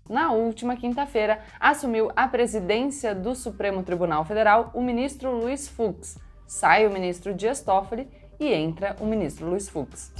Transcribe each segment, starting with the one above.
Na última quinta-feira, assumiu a presidência do Supremo Tribunal Federal o ministro Luiz Fux. Sai o ministro Dias Toffoli e entra o ministro Luiz Fux.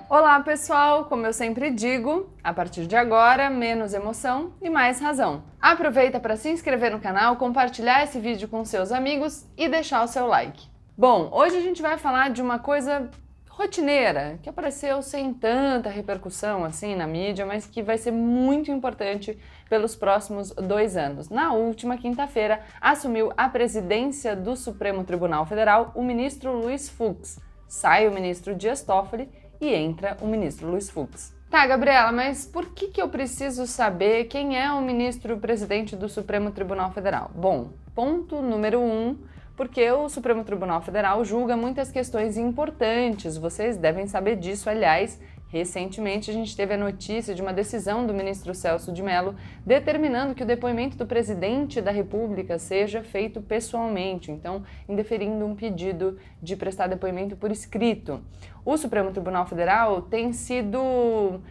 Olá pessoal, como eu sempre digo, a partir de agora, menos emoção e mais razão. Aproveita para se inscrever no canal, compartilhar esse vídeo com seus amigos e deixar o seu like. Bom, hoje a gente vai falar de uma coisa rotineira, que apareceu sem tanta repercussão assim na mídia, mas que vai ser muito importante pelos próximos 2 anos. Na última quinta-feira, assumiu a presidência do Supremo Tribunal Federal o ministro Luiz Fux. Sai o ministro Dias Toffoli e entra o ministro Luiz Fux. Tá, Gabriela, mas por que eu preciso saber quem é o ministro-presidente do Supremo Tribunal Federal? Bom, ponto número 1, porque o Supremo Tribunal Federal julga muitas questões importantes, vocês devem saber disso, aliás. Recentemente, a gente teve a notícia de uma decisão do ministro Celso de Mello determinando que o depoimento do presidente da República seja feito pessoalmente, então indeferindo um pedido de prestar depoimento por escrito. O Supremo Tribunal Federal tem sido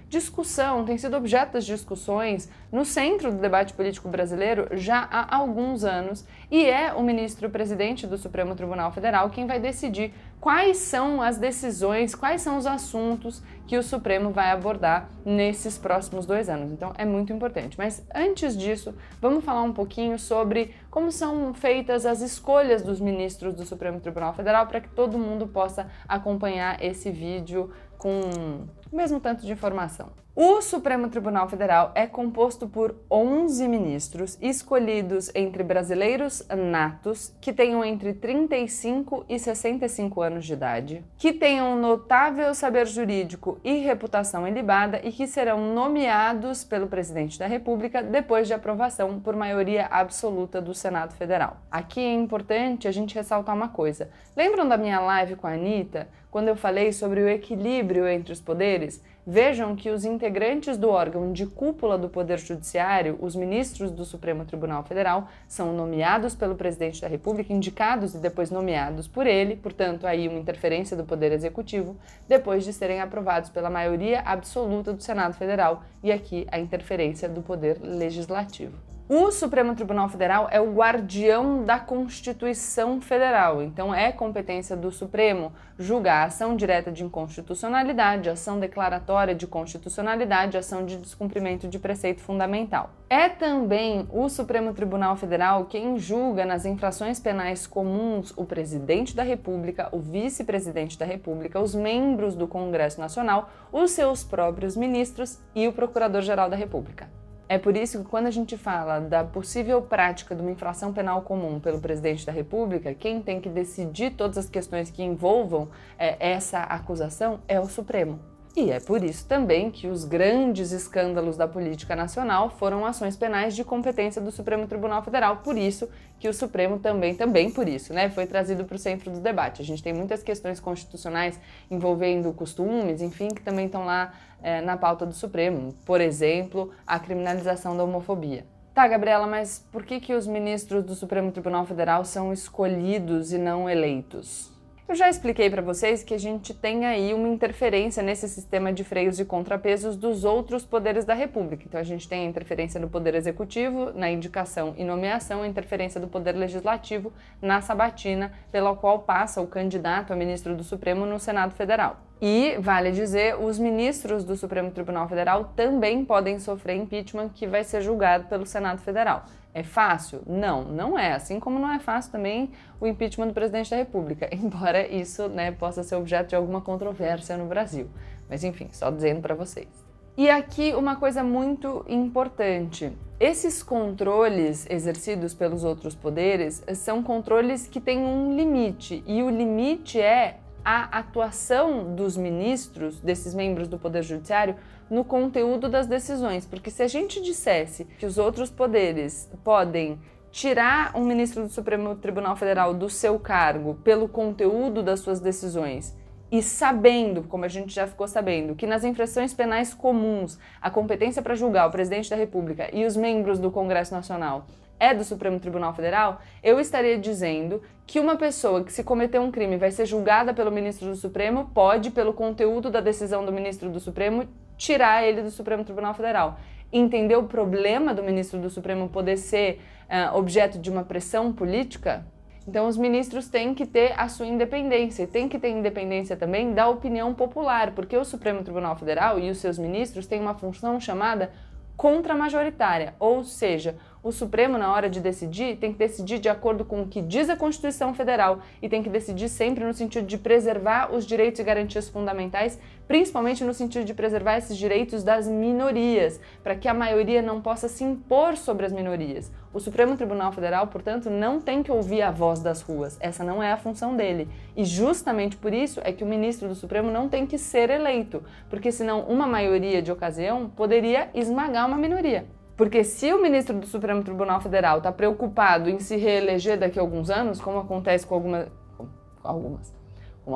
objeto das discussões no centro do debate político brasileiro já há alguns anos e é o ministro-presidente do Supremo Tribunal Federal quem vai decidir quais são as decisões, quais são os assuntos que o Supremo vai abordar nesses próximos 2 anos. Então é muito importante. Mas antes disso, vamos falar um pouquinho sobre como são feitas as escolhas dos ministros do Supremo Tribunal Federal para que todo mundo possa acompanhar esse vídeo com o mesmo tanto de informação. O Supremo Tribunal Federal é composto por 11 ministros escolhidos entre brasileiros natos que tenham entre 35 e 65 anos de idade, que tenham notável saber jurídico e reputação ilibada e que serão nomeados pelo presidente da República depois de aprovação por maioria absoluta do Senado Federal. Aqui é importante a gente ressaltar uma coisa. Lembram da minha live com a Anitta, quando eu falei sobre o equilíbrio entre os poderes? Vejam que os integrantes do órgão de cúpula do Poder Judiciário, os ministros do Supremo Tribunal Federal, são nomeados pelo presidente da República, indicados e depois nomeados por ele, portanto, aí uma interferência do Poder Executivo, depois de serem aprovados pela maioria absoluta do Senado Federal, e aqui a interferência do Poder Legislativo. O Supremo Tribunal Federal é o guardião da Constituição Federal, então é competência do Supremo julgar ação direta de inconstitucionalidade, ação declaratória de constitucionalidade, ação de descumprimento de preceito fundamental. É também o Supremo Tribunal Federal quem julga nas infrações penais comuns o presidente da República, o vice-presidente da República, os membros do Congresso Nacional, os seus próprios ministros e o Procurador-Geral da República. É por isso que quando a gente fala da possível prática de uma infração penal comum pelo presidente da República, quem tem que decidir todas as questões que envolvam essa acusação é o Supremo. E é por isso também que os grandes escândalos da política nacional foram ações penais de competência do Supremo Tribunal Federal, por isso que o Supremo também por isso, foi trazido para o centro do debate. A gente tem muitas questões constitucionais envolvendo costumes, enfim, que também estão lá na pauta do Supremo. Por exemplo, a criminalização da homofobia. Tá, Gabriela, mas por que os ministros do Supremo Tribunal Federal são escolhidos e não eleitos? Eu já expliquei para vocês que a gente tem aí uma interferência nesse sistema de freios e contrapesos dos outros poderes da República. Então a gente tem a interferência do Poder Executivo na indicação e nomeação, a interferência do Poder Legislativo na sabatina pela qual passa o candidato a ministro do Supremo no Senado Federal. E, vale dizer, os ministros do Supremo Tribunal Federal também podem sofrer impeachment que vai ser julgado pelo Senado Federal. É fácil? Não, não é. Assim como não é fácil também o impeachment do presidente da República, embora isso, possa ser objeto de alguma controvérsia no Brasil. Mas enfim, só dizendo para vocês. E aqui uma coisa muito importante. Esses controles exercidos pelos outros poderes são controles que têm um limite, e o limite é a atuação dos ministros, desses membros do Poder Judiciário, no conteúdo das decisões. Porque se a gente dissesse que os outros poderes podem tirar um ministro do Supremo Tribunal Federal do seu cargo pelo conteúdo das suas decisões, e sabendo, como a gente já ficou sabendo, que nas infrações penais comuns a competência para julgar o presidente da República e os membros do Congresso Nacional é do Supremo Tribunal Federal, eu estaria dizendo que uma pessoa que se cometeu um crime vai ser julgada pelo ministro do Supremo pode, pelo conteúdo da decisão do ministro do Supremo, tirar ele do Supremo Tribunal Federal. Entender o problema do ministro do Supremo poder ser objeto de uma pressão política? Então, os ministros têm que ter a sua independência, e tem que ter independência também da opinião popular, porque o Supremo Tribunal Federal e os seus ministros têm uma função chamada contramajoritária, ou seja, o Supremo, na hora de decidir, tem que decidir de acordo com o que diz a Constituição Federal e tem que decidir sempre no sentido de preservar os direitos e garantias fundamentais, principalmente no sentido de preservar esses direitos das minorias, para que a maioria não possa se impor sobre as minorias. O Supremo Tribunal Federal, portanto, não tem que ouvir a voz das ruas, essa não é a função dele. E justamente por isso é que o ministro do Supremo não tem que ser eleito, porque senão uma maioria de ocasião poderia esmagar uma minoria. Porque se o ministro do Supremo Tribunal Federal está preocupado em se reeleger daqui a alguns anos, como acontece como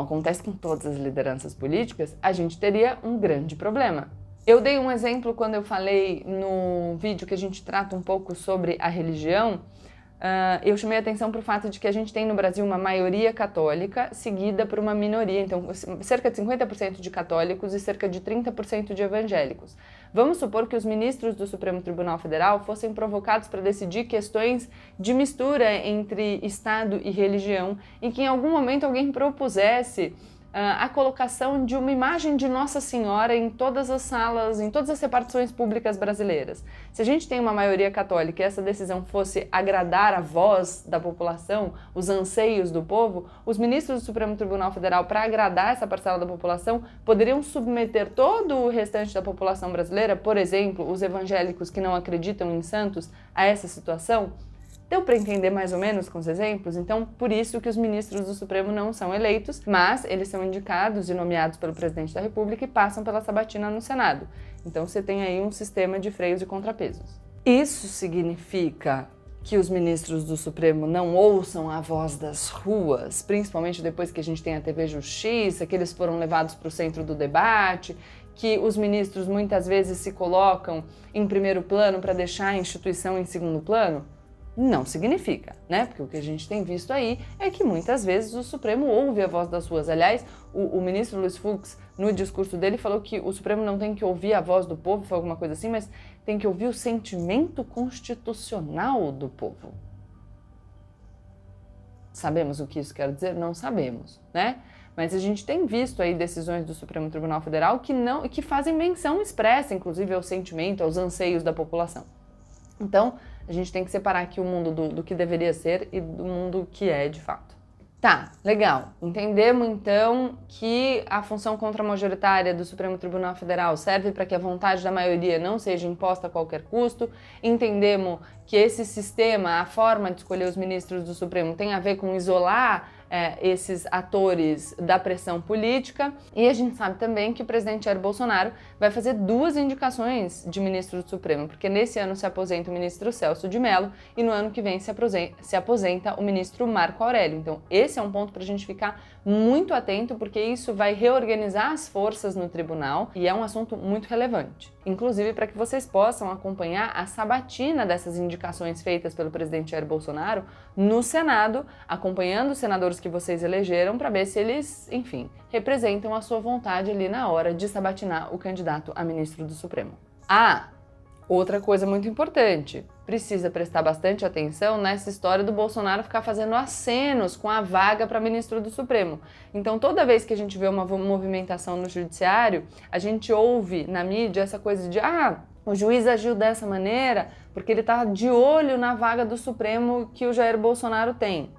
acontece com todas as lideranças políticas, a gente teria um grande problema. Eu dei um exemplo quando eu falei no vídeo que a gente trata um pouco sobre a religião. Eu chamei a atenção para o fato de que a gente tem no Brasil uma maioria católica seguida por uma minoria, então cerca de 50% de católicos e cerca de 30% de evangélicos. Vamos supor que os ministros do Supremo Tribunal Federal fossem provocados para decidir questões de mistura entre Estado e religião e que em algum momento alguém propusesse a colocação de uma imagem de Nossa Senhora em todas as salas, em todas as repartições públicas brasileiras. Se a gente tem uma maioria católica e essa decisão fosse agradar a voz da população, os anseios do povo, os ministros do Supremo Tribunal Federal, para agradar essa parcela da população, poderiam submeter todo o restante da população brasileira, por exemplo, os evangélicos que não acreditam em santos, a essa situação? Deu para entender mais ou menos com os exemplos? Então, por isso que os ministros do Supremo não são eleitos, mas eles são indicados e nomeados pelo presidente da República e passam pela sabatina no Senado. Então, você tem aí um sistema de freios e contrapesos. Isso significa que os ministros do Supremo não ouçam a voz das ruas, principalmente depois que a gente tem a TV Justiça, que eles foram levados para o centro do debate, que os ministros muitas vezes se colocam em primeiro plano para deixar a instituição em segundo plano? Não significa, né? Porque o que a gente tem visto aí é que muitas vezes o Supremo ouve a voz das ruas. Aliás, o ministro Luiz Fux, no discurso dele, falou que o Supremo não tem que ouvir a voz do povo, foi alguma coisa assim, mas tem que ouvir o sentimento constitucional do povo. Sabemos o que isso quer dizer? Não sabemos, né? Mas a gente tem visto aí decisões do Supremo Tribunal Federal que fazem menção expressa, inclusive, ao sentimento, aos anseios da população. Então, a gente tem que separar aqui o mundo do que deveria ser e do mundo que é de fato. Tá, legal. Entendemos então que a função contramajoritária do Supremo Tribunal Federal serve para que a vontade da maioria não seja imposta a qualquer custo. Entendemos que esse sistema, a forma de escolher os ministros do Supremo tem a ver com isolar esses atores da pressão política. E a gente sabe também que o presidente Jair Bolsonaro vai fazer 2 indicações de ministro do Supremo, porque nesse ano se aposenta o ministro Celso de Mello e no ano que vem se aposenta o ministro Marco Aurélio. Então esse é um ponto para a gente ficar muito atento, porque isso vai reorganizar as forças no tribunal e é um assunto muito relevante. Inclusive para que vocês possam acompanhar a sabatina dessas indicações feitas pelo presidente Jair Bolsonaro no Senado, acompanhando os senadores que vocês elegeram para ver se eles, enfim, representam a sua vontade ali na hora de sabatinar o candidato a ministro do Supremo. Outra coisa muito importante, precisa prestar bastante atenção nessa história do Bolsonaro ficar fazendo acenos com a vaga para ministro do Supremo. Então, toda vez que a gente vê uma movimentação no judiciário, a gente ouve na mídia essa coisa de o juiz agiu dessa maneira porque ele está de olho na vaga do Supremo que o Jair Bolsonaro tem.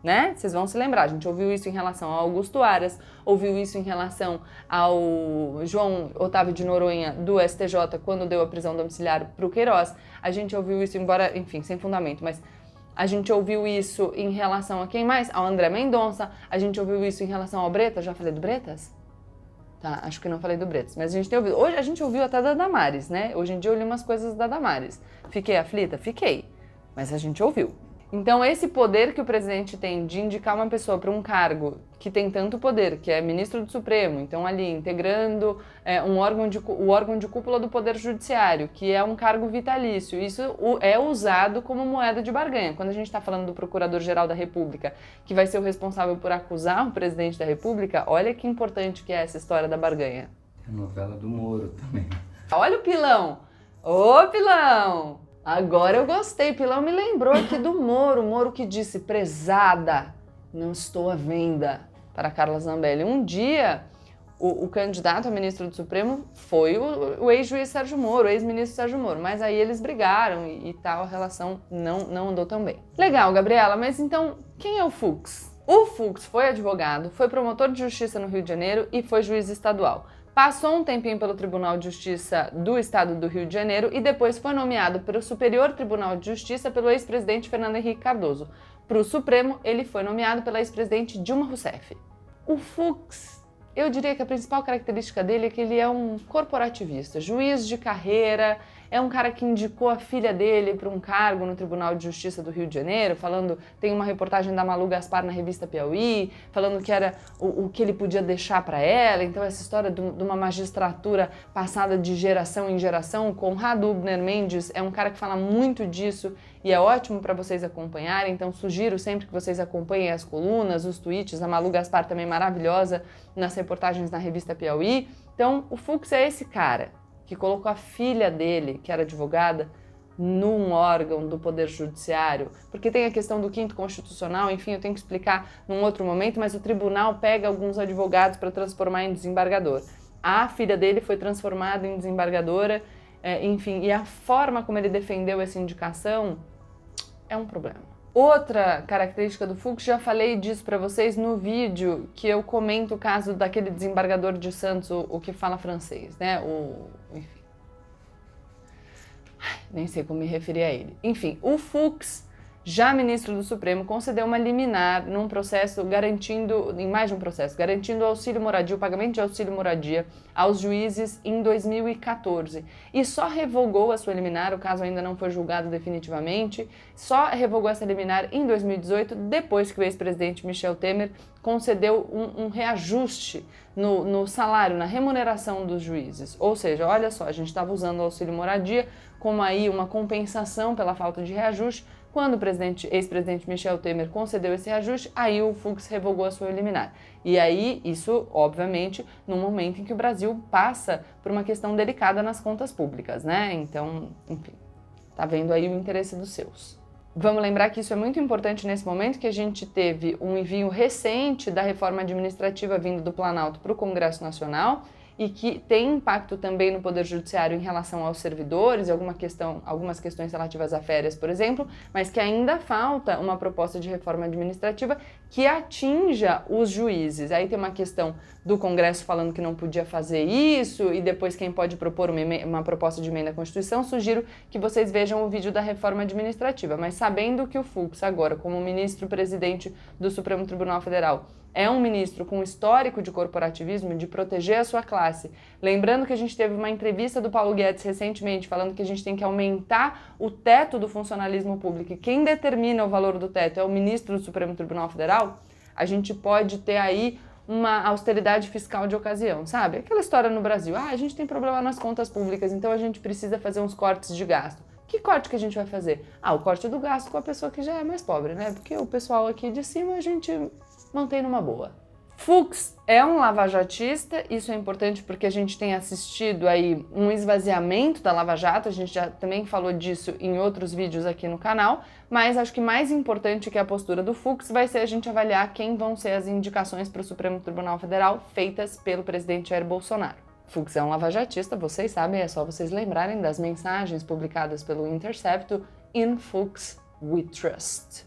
Né? Vocês vão se lembrar, a gente ouviu isso em relação ao Augusto Aras, ouviu isso em relação ao João Otávio de Noronha do STJ quando deu a prisão domiciliar para o Queiroz, a gente ouviu isso, embora, enfim, sem fundamento, mas a gente ouviu isso em relação a quem mais? Ao André Mendonça, a gente ouviu isso em relação ao Bretas, já falei do Bretas? Tá, acho que não falei do Bretas, mas a gente tem ouvido, hoje a gente ouviu até da Damares, né? Hoje em dia eu li umas coisas da Damares. Fiquei aflita? Fiquei, mas a gente ouviu. Então, esse poder que o presidente tem de indicar uma pessoa para um cargo que tem tanto poder, que é ministro do Supremo, então ali integrando o órgão de cúpula do Poder Judiciário, que é um cargo vitalício, isso é usado como moeda de barganha. Quando a gente está falando do Procurador-Geral da República, que vai ser o responsável por acusar o presidente da República, olha que importante que é essa história da barganha. A novela do Moro também. Olha o pilão! Ô, pilão! Agora eu gostei, Pilão me lembrou aqui do Moro, o Moro que disse, prezada, não estou à venda, para Carla Zambelli. Um dia, o candidato a ministro do Supremo foi o ex-juiz Sérgio Moro, o ex-ministro Sérgio Moro, mas aí eles brigaram e tal, a relação não andou tão bem. Legal, Gabriela, mas então, quem é o Fux? O Fux foi advogado, foi promotor de justiça no Rio de Janeiro e foi juiz estadual. Passou um tempinho pelo Tribunal de Justiça do Estado do Rio de Janeiro e depois foi nomeado para o Superior Tribunal de Justiça pelo ex-presidente Fernando Henrique Cardoso. Para o Supremo, ele foi nomeado pela ex-presidente Dilma Rousseff. O Fux, eu diria que a principal característica dele é que ele é um corporativista, juiz de carreira, é um cara que indicou a filha dele para um cargo no Tribunal de Justiça do Rio de Janeiro, tem uma reportagem da Malu Gaspar na revista Piauí, falando que era o que ele podia deixar para ela, então essa história de uma magistratura passada de geração em geração. O Conrado Hubner Mendes é um cara que fala muito disso e é ótimo para vocês acompanharem, então sugiro sempre que vocês acompanhem as colunas, os tweets, a Malu Gaspar também maravilhosa nas reportagens na revista Piauí. Então o Fux é esse cara que colocou a filha dele, que era advogada, num órgão do Poder Judiciário, porque tem a questão do quinto constitucional, enfim, eu tenho que explicar num outro momento, mas o tribunal pega alguns advogados para transformar em desembargador. A filha dele foi transformada em desembargadora, enfim, e a forma como ele defendeu essa indicação é um problema. Outra característica do Fux, já falei disso para vocês no vídeo que eu comento o caso daquele desembargador de Santos, o que fala francês, né? Enfim. Nem sei como me referir a ele. Enfim, o Fux, já ministro do Supremo, concedeu uma liminar num processo em mais de um processo, garantindo auxílio moradia, o pagamento de auxílio moradia aos juízes em 2014. E só revogou a sua liminar, o caso ainda não foi julgado definitivamente, só revogou essa liminar em 2018, depois que o ex-presidente Michel Temer concedeu um reajuste no salário, na remuneração dos juízes. Ou seja, olha só, a gente estava usando o auxílio moradia como aí uma compensação pela falta de reajuste. Quando o ex-presidente Michel Temer concedeu esse reajuste, aí o Fux revogou a sua liminar. E aí, isso, obviamente, num momento em que o Brasil passa por uma questão delicada nas contas públicas, né? Então, enfim, tá vendo aí o interesse dos seus. Vamos lembrar que isso é muito importante nesse momento, que a gente teve um envio recente da reforma administrativa vindo do Planalto para o Congresso Nacional, e que tem impacto também no Poder Judiciário em relação aos servidores, algumas questões relativas a férias, por exemplo, mas que ainda falta uma proposta de reforma administrativa que atinja os juízes. Aí tem uma questão do Congresso falando que não podia fazer isso, e depois quem pode propor uma proposta de emenda à Constituição. Sugiro que vocês vejam o vídeo da reforma administrativa, mas sabendo que o Fux agora, como ministro-presidente do Supremo Tribunal Federal, é um ministro com histórico de corporativismo, de proteger a sua classe. Lembrando que a gente teve uma entrevista do Paulo Guedes recentemente falando que a gente tem que aumentar o teto do funcionalismo público, e quem determina o valor do teto é o ministro do Supremo Tribunal Federal. A gente pode ter aí uma austeridade fiscal de ocasião, sabe? Aquela história no Brasil, a gente tem problema nas contas públicas, então a gente precisa fazer uns cortes de gasto. Que corte que a gente vai fazer? O corte do gasto com a pessoa que já é mais pobre, né? Porque o pessoal aqui de cima a gente mantém numa boa. Fux é um lavajatista, isso é importante porque a gente tem assistido aí um esvaziamento da Lava Jato, a gente já também falou disso em outros vídeos aqui no canal, mas acho que mais importante que a postura do Fux vai ser a gente avaliar quem vão ser as indicações para o Supremo Tribunal Federal feitas pelo presidente Jair Bolsonaro. Fux é um lavajatista, vocês sabem, é só vocês lembrarem das mensagens publicadas pelo Intercept, "In Fux we trust".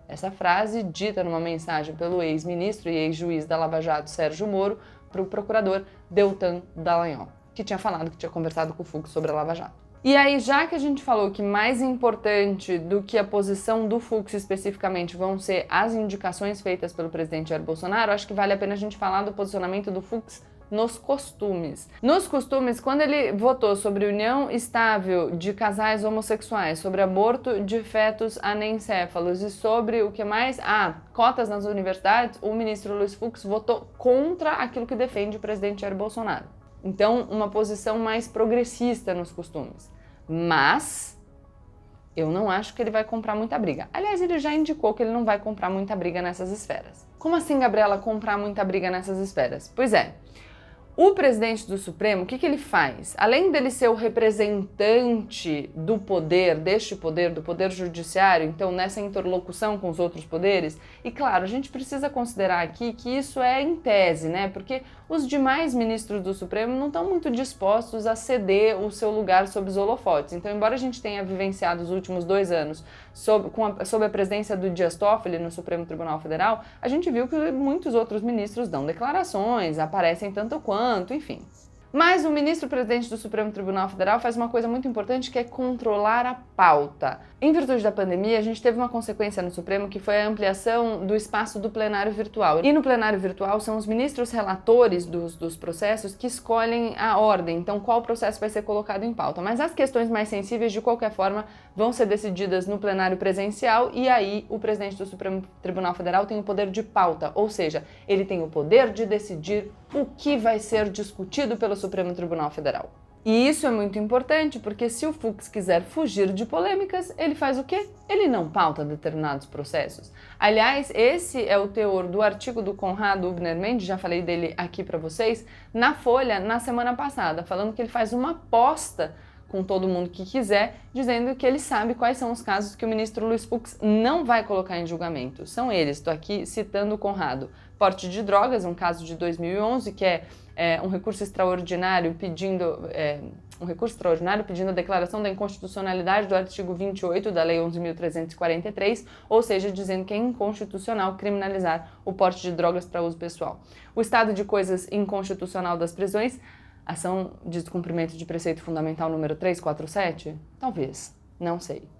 Essa frase, dita numa mensagem pelo ex-ministro e ex-juiz da Lava Jato, Sérgio Moro, para o procurador Deltan Dallagnol, que tinha falado que tinha conversado com o Fux sobre a Lava Jato. E aí, já que a gente falou que mais importante do que a posição do Fux especificamente vão ser as indicações feitas pelo presidente Jair Bolsonaro, acho que vale a pena a gente falar do posicionamento do Fux nos costumes. Nos costumes, quando ele votou sobre união estável de casais homossexuais, sobre aborto de fetos anencéfalos e sobre o que mais? Cotas nas universidades, o ministro Luiz Fux votou contra aquilo que defende o presidente Jair Bolsonaro. Então, uma posição mais progressista nos costumes. Mas eu não acho que ele vai comprar muita briga. Aliás, ele já indicou que ele não vai comprar muita briga nessas esferas. Como assim, Gabriela, comprar muita briga nessas esferas? Pois é, o presidente do Supremo, o que ele faz? Além dele ser o representante do poder, do poder judiciário, então nessa interlocução com os outros poderes, e claro, a gente precisa considerar aqui que isso é em tese, né? Porque os demais ministros do Supremo não estão muito dispostos a ceder o seu lugar sob os holofotes. Então, embora a gente tenha vivenciado os últimos 2 anos sob a presidência do Dias Toffoli no Supremo Tribunal Federal, a gente viu que muitos outros ministros dão declarações, aparecem tanto quanto, enfim. Mas o ministro-presidente do Supremo Tribunal Federal faz uma coisa muito importante, que é controlar a pauta. Em virtude da pandemia, a gente teve uma consequência no Supremo, que foi a ampliação do espaço do plenário virtual. E no plenário virtual são os ministros relatores dos processos que escolhem a ordem, então qual processo vai ser colocado em pauta. Mas as questões mais sensíveis, de qualquer forma, vão ser decididas no plenário presencial, e aí o presidente do Supremo Tribunal Federal tem o poder de pauta, ou seja, ele tem o poder de decidir o que vai ser discutido pelo Supremo Tribunal Federal. E isso é muito importante, porque se o Fux quiser fugir de polêmicas, ele faz o quê? Ele não pauta determinados processos. Aliás, esse é o teor do artigo do Conrado Ubner Mendes, já falei dele aqui para vocês, na Folha, na semana passada, falando que ele faz uma aposta com todo mundo que quiser, dizendo que ele sabe quais são os casos que o ministro Luiz Fux não vai colocar em julgamento. São eles, estou aqui citando o Conrado. Porte de drogas, um caso de 2011, que é um recurso extraordinário pedindo a declaração da inconstitucionalidade do artigo 28 da Lei 11.343, ou seja, dizendo que é inconstitucional criminalizar o porte de drogas para uso pessoal. O estado de coisas inconstitucional das prisões, ação de descumprimento de preceito fundamental número 347? Talvez, não sei.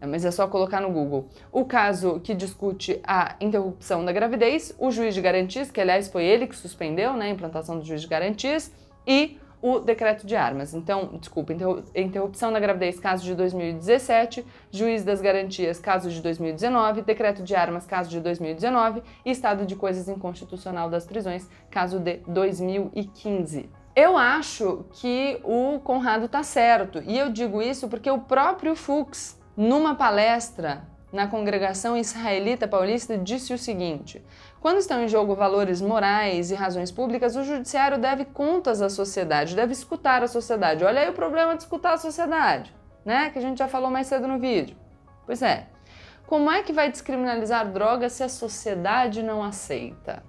Mas é só colocar no Google. O caso que discute a interrupção da gravidez, o juiz de garantias, que aliás foi ele que suspendeu, né, a implantação do juiz de garantias, e o decreto de armas. Então, desculpa, interrupção da gravidez, caso de 2017, juiz das garantias, caso de 2019, decreto de armas, caso de 2019, e estado de coisas inconstitucional das prisões, caso de 2015. Eu acho que o Conrado tá certo, e eu digo isso porque o próprio Fux, numa palestra na Congregação Israelita Paulista, disse o seguinte: quando estão em jogo valores morais e razões públicas, o judiciário deve contas à sociedade, deve escutar a sociedade. Olha aí o problema de escutar a sociedade, né? Que a gente já falou mais cedo no vídeo. Pois é, como é que vai descriminalizar drogas se a sociedade não aceita?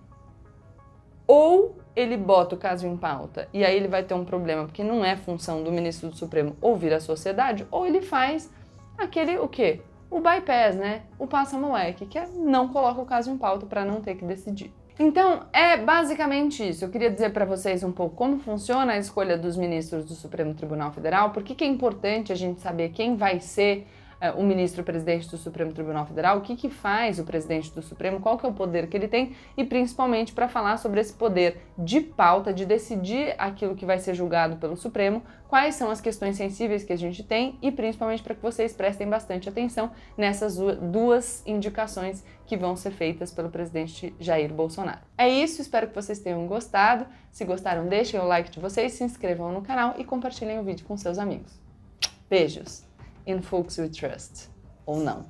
Ou ele bota o caso em pauta e aí ele vai ter um problema, porque não é função do ministro do Supremo ouvir a sociedade, ou ele faz aquele, o quê? O bypass, né? O passa-moleque, que é não coloca o caso em pauta para não ter que decidir. Então, é basicamente isso. Eu queria dizer para vocês um pouco como funciona a escolha dos ministros do Supremo Tribunal Federal, por que é importante a gente saber quem vai ser o ministro-presidente do Supremo Tribunal Federal, o que faz o presidente do Supremo, qual que é o poder que ele tem, e principalmente para falar sobre esse poder de pauta, de decidir aquilo que vai ser julgado pelo Supremo, quais são as questões sensíveis que a gente tem, e principalmente para que vocês prestem bastante atenção nessas 2 indicações que vão ser feitas pelo presidente Jair Bolsonaro. É isso, espero que vocês tenham gostado. Se gostaram, deixem o like de vocês, se inscrevam no canal e compartilhem o vídeo com seus amigos. Beijos! In Fux We Trust. Ou não.